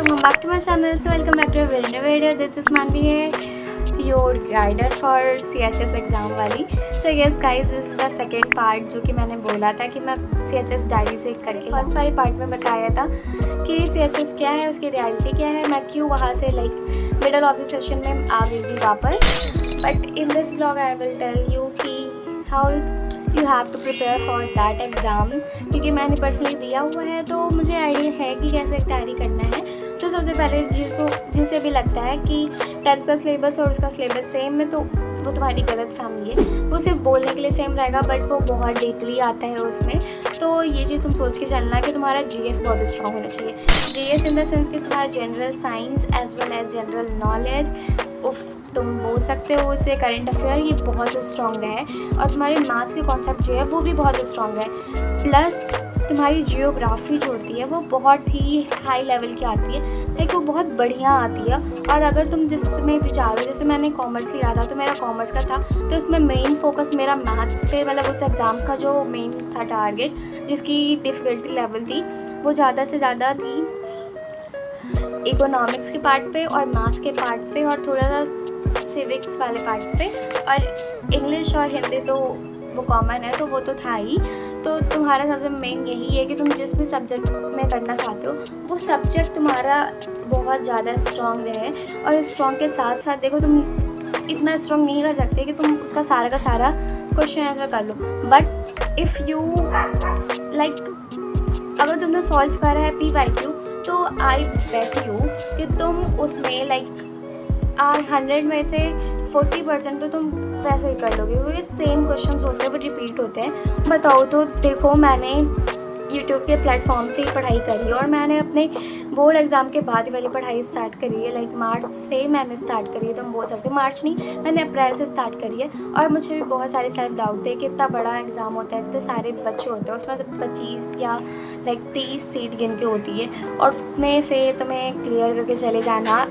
welcome back to my channel. So welcome back to a brand new video. This is Manvi है, your guider for CHS exam वाली. So yes guys, this is the second part जो कि मैंने बोला था कि मैं CHS diary से करके फर्स्ट वाली पार्ट में बताया था कि CHS क्या है, उसकी रियलिटी क्या है, मैं क्यों वहाँ से like middle of the session में आ गई थी वापस. But in this blog I will tell you कि how you have to prepare for that exam, क्योंकि मैंने पर्सनली दिया हुआ है तो मुझे आइडिया है कि कैसे तैयारी करना है. तो सबसे पहले जिसे भी लगता है कि 10th का सिलेबस और उसका सिलेबस सेम है तो वो तुम्हारी गलत फैमिली है. वो सिर्फ बोलने के लिए सेम रहेगा बट वो बहुत डीपली आता है उसमें. तो ये चीज़ तुम सोच के चलना कि तुम्हारा GS बहुत स्ट्रॉन्ग होना चाहिए. GS इन द सेंस कि तुम्हारा general science as well as general knowledge, तुम बोल सकते हो उसे करंट अफेयर, ये बहुत स्ट्रॉन्ग है. और तुम्हारे मैथ्स के कॉन्सेप्ट जो है वो भी बहुत स्ट्रॉन्ग है. प्लस तुम्हारी जियोग्राफी जो होती है वो बहुत ही हाई लेवल की आती है, लाइक वो बहुत बढ़िया आती है. और अगर तुम जिसमें विचारो, जैसे मैंने कॉमर्स लिया था तो मेरा कॉमर्स का था तो इसमें मेन फोकस मेरा मैथ्स पे, मतलब उस एग्ज़ाम का जो मेन था टारगेट जिसकी डिफ़िकल्टी लेवल थी वो ज़्यादा से ज़्यादा थी इकोनॉमिक्स के पार्ट पे और मैथ्स के पार्ट पे और थोड़ा सा सिविक्स वाले पार्ट्स पे. और इंग्लिश और हिंदी तो वो कॉमन है तो वो तो था ही. तो तुम्हारा सबसे मेन यही है कि तुम जिस भी सब्जेक्ट में करना चाहते हो वो सब्जेक्ट तुम्हारा बहुत ज़्यादा स्ट्रॉन्ग रहे. और स्ट्रॉन्ग के साथ साथ देखो, तुम इतना स्ट्रॉन्ग नहीं कर सकते कि तुम उसका सारा का सारा क्वेश्चन आंसर कर लो. बट इफ़ यू लाइक अगर तुमने सॉल्व करा है PYQ तो आई बेट यू कि तुम उसमें लाइक 100 में से 40% तो तुम वैसे ही कर लोगे, क्योंकि सेम क्वेश्चंस होते हैं वो रिपीट होते हैं. बताओ तो देखो, मैंने यूट्यूब के प्लेटफॉर्म से ही पढ़ाई करी है और मैंने अपने बोर्ड एग्ज़ाम के बाद वाली पढ़ाई स्टार्ट करी है. लाइक मार्च से मैंने स्टार्ट करी है, तुम बोल सकते हो मार्च नहीं, मैंने अप्रैल से स्टार्ट करी है. और मुझे भी बहुत सारे सेल्फ डाउट थे कि इतना बड़ा एग्ज़ाम होता है, इतने सारे बच्चे होते हैं, उसमें से 25 या लाइक 30 सीट गिन के होती है और उसमें से तुम्हें क्लियर करके चले जाना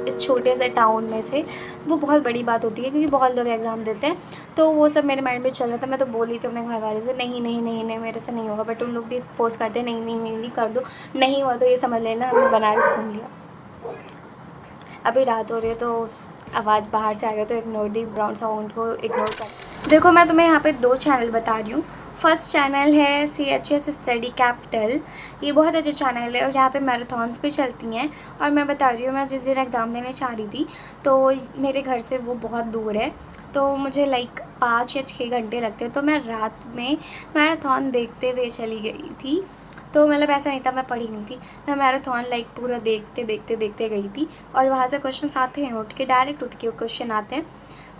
इस छोटे से टाउन में से, वो बहुत बड़ी बात होती है क्योंकि बहुत लोग एग्ज़ाम देते हैं. तो वो सब मेरे माइंड में चल रहा था. मैं तो बोली थी अपने घर वाले से, नहीं नहीं नहीं नहीं मेरे से नहीं होगा. बट उन लोग भी फोर्स करते हैं, नहीं नहीं नहीं नहीं कर दो, नहीं हुआ तो ये समझ लेना हमने बनारस घूम लिया. अभी रात हो रही है तो आवाज़ बाहर से आ गया तो इग्नोर दी ब्राउन साउंड को इग्नोर कर. देखो, मैं तुम्हें यहाँ पे 2 चैनल बता रही हूँ. फर्स्ट चैनल है CHS स्टडी कैपिटल. ये बहुत अच्छा चैनल है और यहाँ पे मैराथन्स भी चलती हैं. और मैं बता रही हूँ, मैं जिस दिन एग्ज़ाम देने चाह रही थी तो मेरे घर से वो बहुत दूर है तो मुझे लाइक 5 या 6 घंटे लगते हैं. तो मैं रात में मैराथन देखते हुए चली गई थी. तो मतलब ऐसा नहीं था मैं पढ़ी नहीं थी, मैं मैराथन लाइक पूरा देखते देखते देखते गई थी. और वहाँ से क्वेश्चन आते हैं, उठ के डायरेक्ट उठ के क्वेश्चन आते हैं.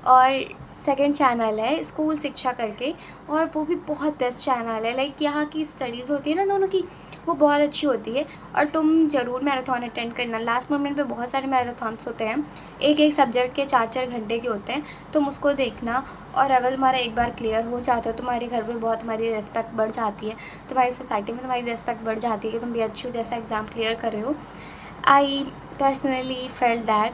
और सेकंड चैनल है स्कूल शिक्षा करके, और वो भी बहुत बेस्ट चैनल है. लाइक यहाँ की स्टडीज़ होती है ना दोनों की, वो बहुत अच्छी होती है. और तुम ज़रूर मैराथन अटेंड करना. लास्ट मोमेंट पे बहुत सारे मैराथन्स होते हैं, एक सब्जेक्ट के 4-4 घंटे के होते हैं. तुम उसको देखना और अगर तुम्हारा एक बार क्लियर हो जाता है, तुम्हारे घर पे बहुत तुम्हारी रिस्पेक्ट बढ़ जाती है, तुम्हारी सोसाइटी में तुम्हारी रिस्पेक्ट बढ़ जाती है कि तुम भी अच्छी हो जैसा एग्ज़ाम क्लियर कर रहे हो. I personally felt that.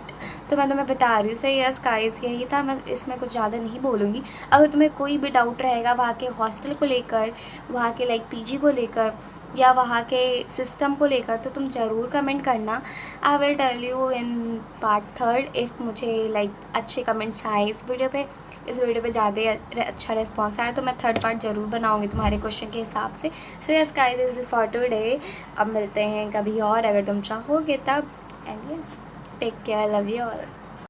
तो मैं तुम्हें बता रही हूँ. सो यस गाइस, यही था. मैं इसमें कुछ ज़्यादा नहीं बोलूँगी. अगर तुम्हें कोई भी डाउट रहेगा वहाँ के हॉस्टल को लेकर, वहाँ के लाइक PG को लेकर या वहाँ के सिस्टम को लेकर, तो तुम ज़रूर कमेंट करना. I will tell you in part 3 if मुझे लाइक अच्छे कमेंट्स आए इस वीडियो पे ज़्यादा अच्छा रिस्पॉन्स आया तो मैं 3rd पार्ट ज़रूर बनाऊँगी तुम्हारे क्वेश्चन के हिसाब से. So yes guys, is for today. अब मिलते हैं कभी और अगर तुम चाहोगे तब. And yes, take care, love you all.